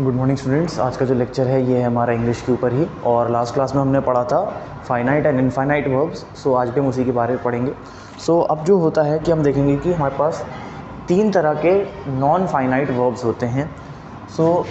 Good morning students. आज का जो लेक्चर है ये है हमारा इंग्लिश के ऊपर ही, और लास्ट क्लास में हमने पढ़ा था फाइनाइट एंड इनफाइनाइट वर्ब्स। सो आज भी हम उसी के बारे में पढ़ेंगे। सो अब जो होता है कि हम देखेंगे कि हमारे पास तीन तरह के नॉन फाइनाइट वर्ब्स होते हैं। सो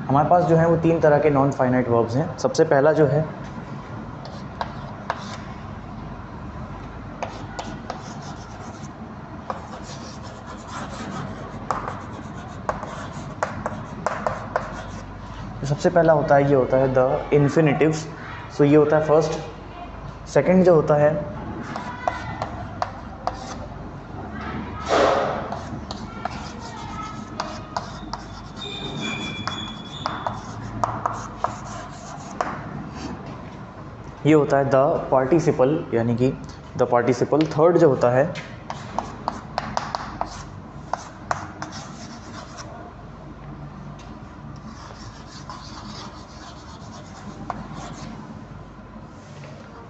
हमारे पास जो है वो तीन तरह के नॉन फाइनाइट वर्ब्स हैं। सबसे पहला जो है ये होता है द इन्फिनिटिव्स। सो ये होता है फर्स्ट। सेकंड जो होता है ये होता है द पार्टिसिपल, यानी कि द पार्टिसिपल। थर्ड जो होता है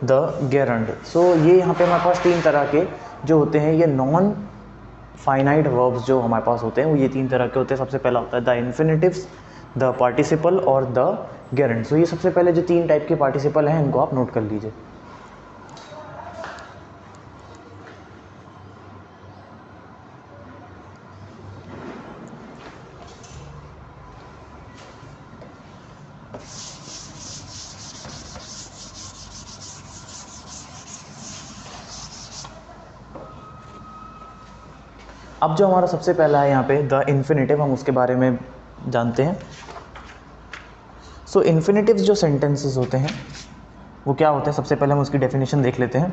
द गेरंड। सो ये यहाँ पे हमारे पास तीन तरह के जो होते हैं ये नॉन फाइनाइट वर्ब्स जो हमारे पास होते हैं वो ये तीन तरह के होते हैं। सबसे पहला होता है द इन्फिनिटिव्स, द पार्टिसिपल और द गेरंड। सो ये सबसे पहले जो तीन टाइप के पार्टिसिपल हैं इनको आप नोट कर लीजिए। अब जो हमारा सबसे पहला है यहाँ पे द इन्फिनिटिव, हम उसके बारे में जानते हैं। सो इन्फिनिटिव्स जो सेंटेंसेस होते हैं वो क्या होते हैं, सबसे पहले हम उसकी डेफिनेशन देख लेते हैं।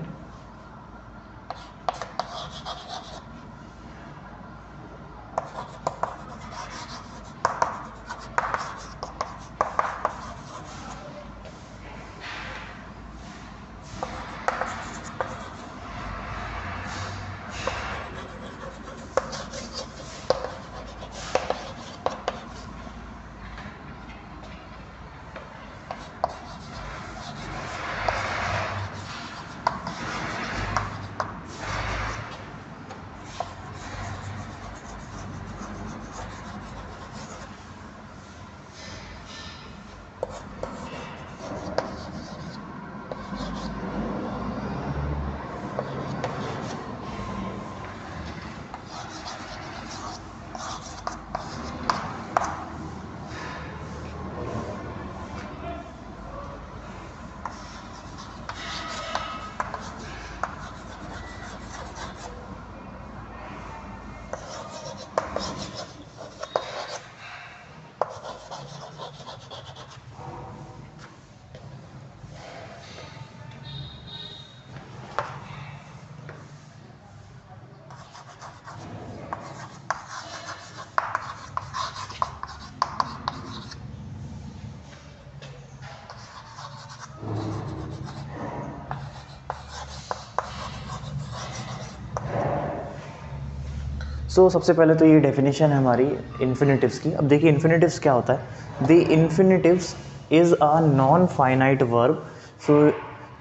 सो सबसे पहले तो ये डेफिनेशन है हमारी इन्फिनिटिव्स की। अब देखिए इन्फिनिटिव्स क्या होता है। The infinitives is a non finite verb so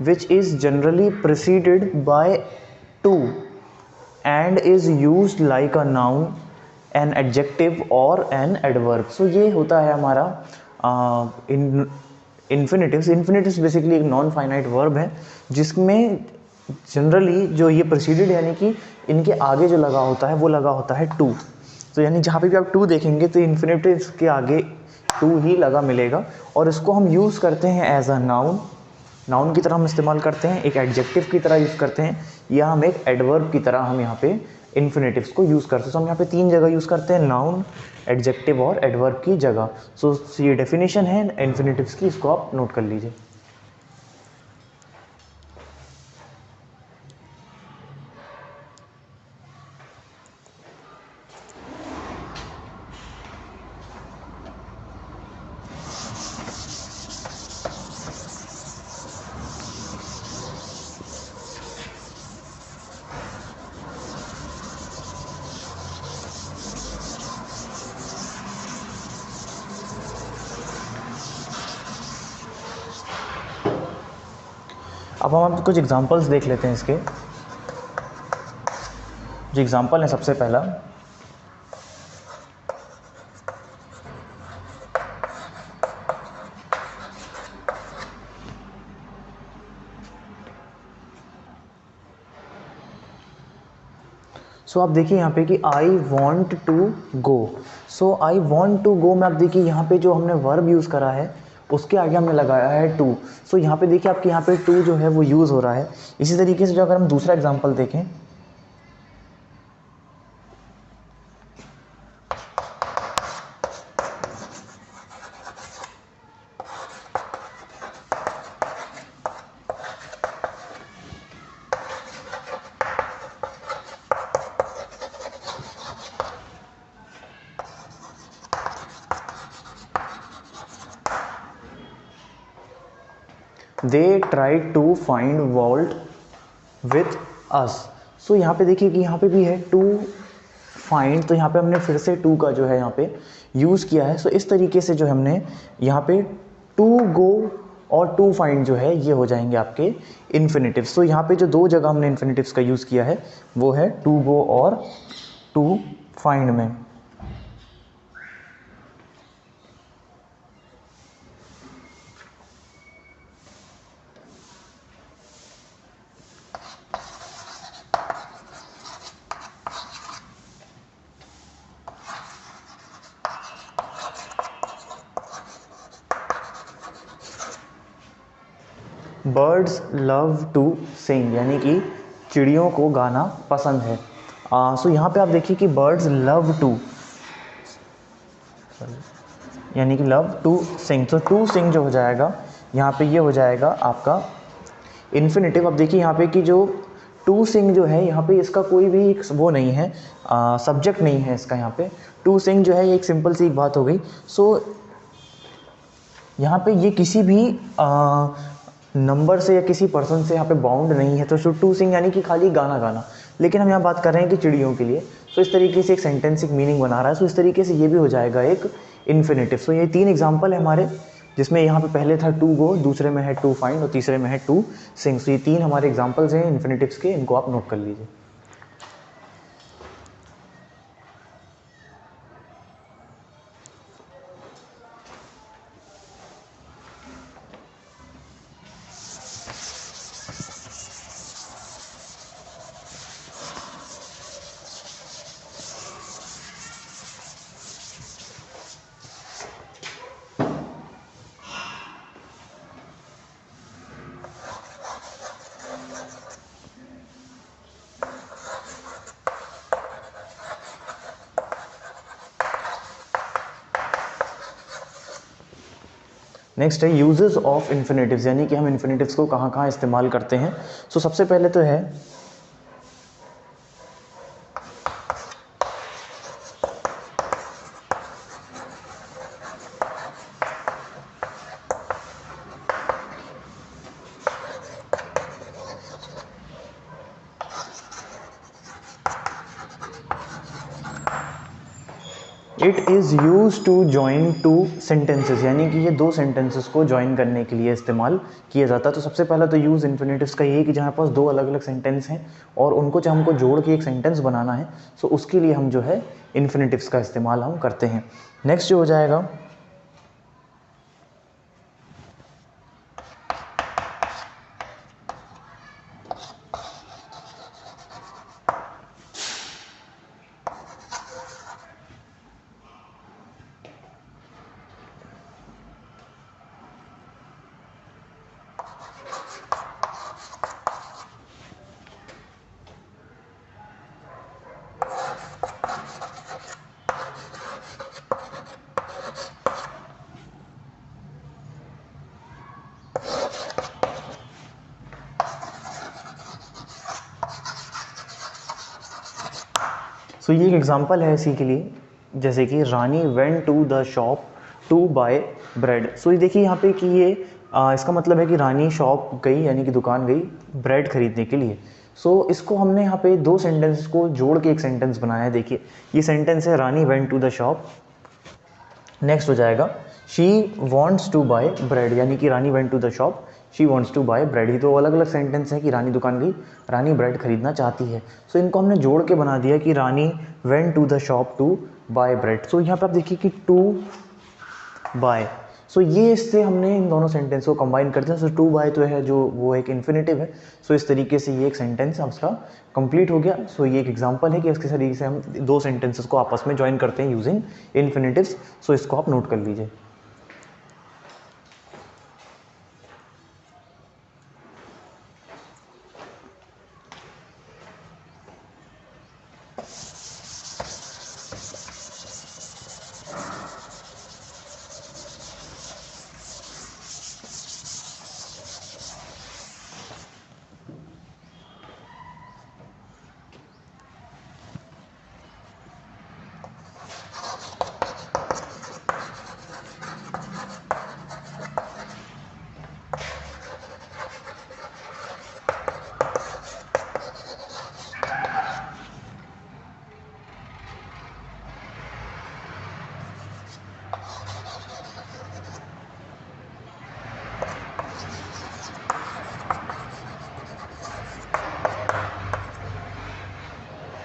which is generally preceded by to and is used like a noun, an adjective और एन एडवर्ब। सो ये होता है हमारा इन्फिनिटिव्स। इन्फिनिटिव्स बेसिकली एक नॉन फाइनाइट वर्ब है जिसमें generally जो ये प्रेसिडेड यानी कि इनके आगे जो लगा होता है वो लगा होता है टू। तो यानी जहाँ पे भी आप टू देखेंगे तो इन्फिनिटिव्स के आगे टू ही लगा मिलेगा, और इसको हम यूज़ करते हैं एज अ नाउन। नाउन की तरह हम इस्तेमाल करते हैं, एक एडजेक्टिव की तरह यूज़ करते हैं, या हम एक एडवर्ब की तरह हम यहाँ पे इन्फिनिटिव्स को यूज़ करते हैं। तो हम यहाँ पे तीन जगह यूज़ करते हैं, नाउन, एडजेक्टिव और एडवर्ब की जगह। सो ये डेफिनेशन है इन्फिनिटिव्स की, इसको आप नोट कर लीजिए। अब हम कुछ एग्जांपल्स देख लेते हैं इसके। जो एग्जांपल है सबसे पहला, सो आप देखिए यहाँ पे कि I want to go. So I want to go में आप देखिए यहाँ पे जो हमने वर्ब यूज़ करा है उसके आगे हमने लगाया है टू। सो यहाँ पे देखिए आपके यहाँ पे टू जो है वो यूज़ हो रहा है। इसी तरीके से जो अगर हम दूसरा एग्जांपल देखें, they try to find fault with us. So यहाँ पे देखिए कि यहाँ पे भी है टू फाइंड, तो यहाँ पे हमने फिर से टू का जो है यहाँ पे यूज़ किया है। सो इस तरीके से जो हमने यहाँ पे टू गो और टू फाइंड जो है ये हो जाएंगे आपके इन्फिनेटिव्स। सो यहाँ पे जो दो जगह हमने इन्फिनेटिव्स का यूज़ किया है वो है टू गो और टू फाइंड में। बर्ड्स लव टू सिंग, यानी कि चिड़ियों को गाना पसंद है। सो यहाँ पे आप देखिए कि बर्ड्स लव टू, यानी कि लव टू सिंग। तो टू सिंग जो हो जाएगा यहाँ पे ये हो जाएगा आपका इन्फिनेटिव। अब देखिए यहाँ पे कि जो टू सिंग जो है यहाँ पे इसका कोई भी वो नहीं है, सब्जेक्ट नहीं है इसका। यहाँ पे टू सिंग जो है ये एक सिंपल सी एक बात हो गई। सो यहाँ पे ये किसी भी नंबर से या किसी पर्सन से यहाँ पे बाउंड नहीं है। तो टू सिंग यानी कि खाली गाना गाना, लेकिन हम यहाँ बात कर रहे हैं कि चिड़ियों के लिए। तो इस तरीके से एक सेंटेंस एक मीनिंग बना रहा है। सो इस तरीके से ये भी हो जाएगा एक इन्फिनेटिव। सो ये तीन एग्जाम्पल है हमारे, जिसमें यहाँ पे पहले था टू गो, दूसरे में है टू फाइंड और तीसरे में है टू सिंग। सो ये तीन हमारे एग्जाम्पल्स हैं इन्फिनेटिव्स के, इनको आप नोट कर लीजिए। नेक्स्ट है यूजेस ऑफ इन्फिनेटिव्स, यानी कि हम इन्फिनेटिव्स को कहाँ कहाँ इस्तेमाल करते हैं। सो सबसे पहले तो है it is use to join two sentences, यानी कि ये दो सेंटेंसेस को जॉइन करने के लिए इस्तेमाल किया जाता है। तो सबसे पहला तो यूज़ इन्फिनेटिव्स का ये है कि जहाँ पास दो अलग अलग सेंटेंस हैं और उनको जब हमको जोड़ के एक सेंटेंस बनाना है, सो उसके लिए हम जो है इन्फिनेटिव्स का इस्तेमाल हम करते हैं। नेक्स्ट जो हो जाएगा सो ये एक एग्जांपल है इसी के लिए, जैसे कि Rani went to the shop to buy bread. So ये देखिए यहाँ पे कि ये इसका मतलब है कि रानी शॉप गई, यानी कि दुकान गई ब्रेड खरीदने के लिए। सो इसको हमने यहाँ पे दो सेंटेंस को जोड़ के एक सेंटेंस बनाया है। देखिए ये सेंटेंस है Rani went to the shop. Next हो जाएगा she wants to buy bread, यानी कि Rani went to the shop, she wants to buy bread. ही तो अलग अलग सेंटेंस है कि रानी दुकान गई, रानी ब्रेड खरीदना चाहती है। सो इनको हमने जोड़ के बना दिया कि Rani went to the shop to buy bread. So यहाँ पे आप देखिए कि टू बाय, सो ये इससे हमने इन दोनों सेंटेंस को कंबाइन करते हैं। सो टू बाय तो है जो वो एक इन्फिनेटिव है। सो इस तरीके से ये एक सेंटेंस उसका कंप्लीट हो गया। सो ये एक एग्जांपल है कि इसके तरीके से हम दो सेंटेंसेस को आपस में ज्वाइन करते हैं यूजिंग इन्फिनेटिव्स। सो इसको आप नोट कर लीजिए।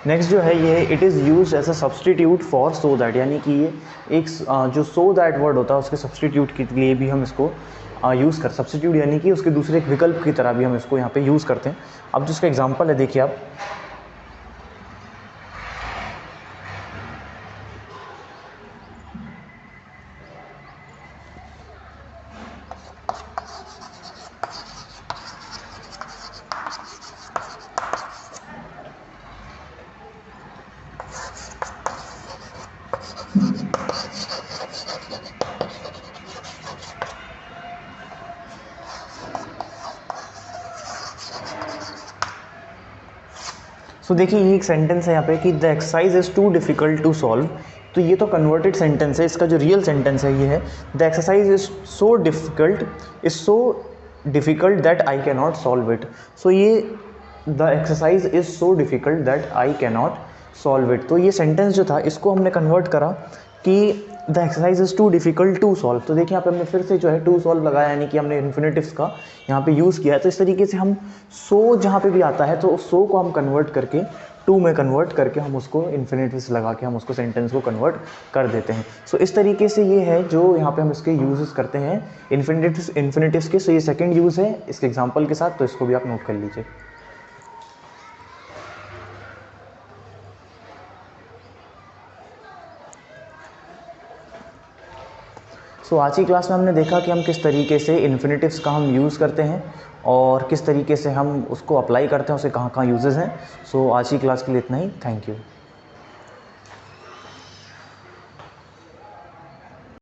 नेक्स्ट जो है ये it is use as a substitute for so that, यानी कि ये एक जो सो दैट वर्ड होता है उसके सब्सटीट्यूट के लिए भी हम इसको यूज़ कर, सब्सटीट्यूट यानी कि उसके दूसरे एक विकल्प की तरह भी हम इसको यहाँ पे यूज़ करते हैं। अब जिसका एग्जांपल है देखिए आप, तो देखिए ये एक सेंटेंस है यहाँ पे कि the exercise is too difficult to solve. तो ये तो कन्वर्टेड सेंटेंस है, इसका जो रियल सेंटेंस है ये है the exercise is so difficult that I can not solve it. So ये the exercise is so difficult that I can not solve it. तो ये सेंटेंस जो था इसको हमने कन्वर्ट करा कि the exercise is too difficult to solve. तो देखिए यहाँ पे हमने फिर से जो है टू सॉल्व लगाया, यानी कि हमने इन्फिनेटिव्स का यहाँ पे यूज़ किया है। तो इस तरीके से हम सो जहाँ पे भी आता है तो सो को हम कन्वर्ट करके टू में कन्वर्ट करके हम उसको इन्फिनेटिव्स लगा के हम उसको सेंटेंस को कन्वर्ट कर देते हैं। सो इस तरीके से ये है जो यहाँ पे हम इसके यूजेस करते हैं इन्फिनेटिव्स के। सो ये सेकेंड यूज़ है इसके एग्जाम्पल के साथ, तो इसको भी आप नोट कर लीजिए। सो आज की क्लास में हमने देखा कि हम किस तरीके से इन्फिनेटिव्स का हम यूज़ करते हैं और किस तरीके से हम उसको अप्लाई करते हैं, उसे कहाँ कहाँ यूजेस हैं। सो आज की क्लास के लिए इतना ही। Thank you.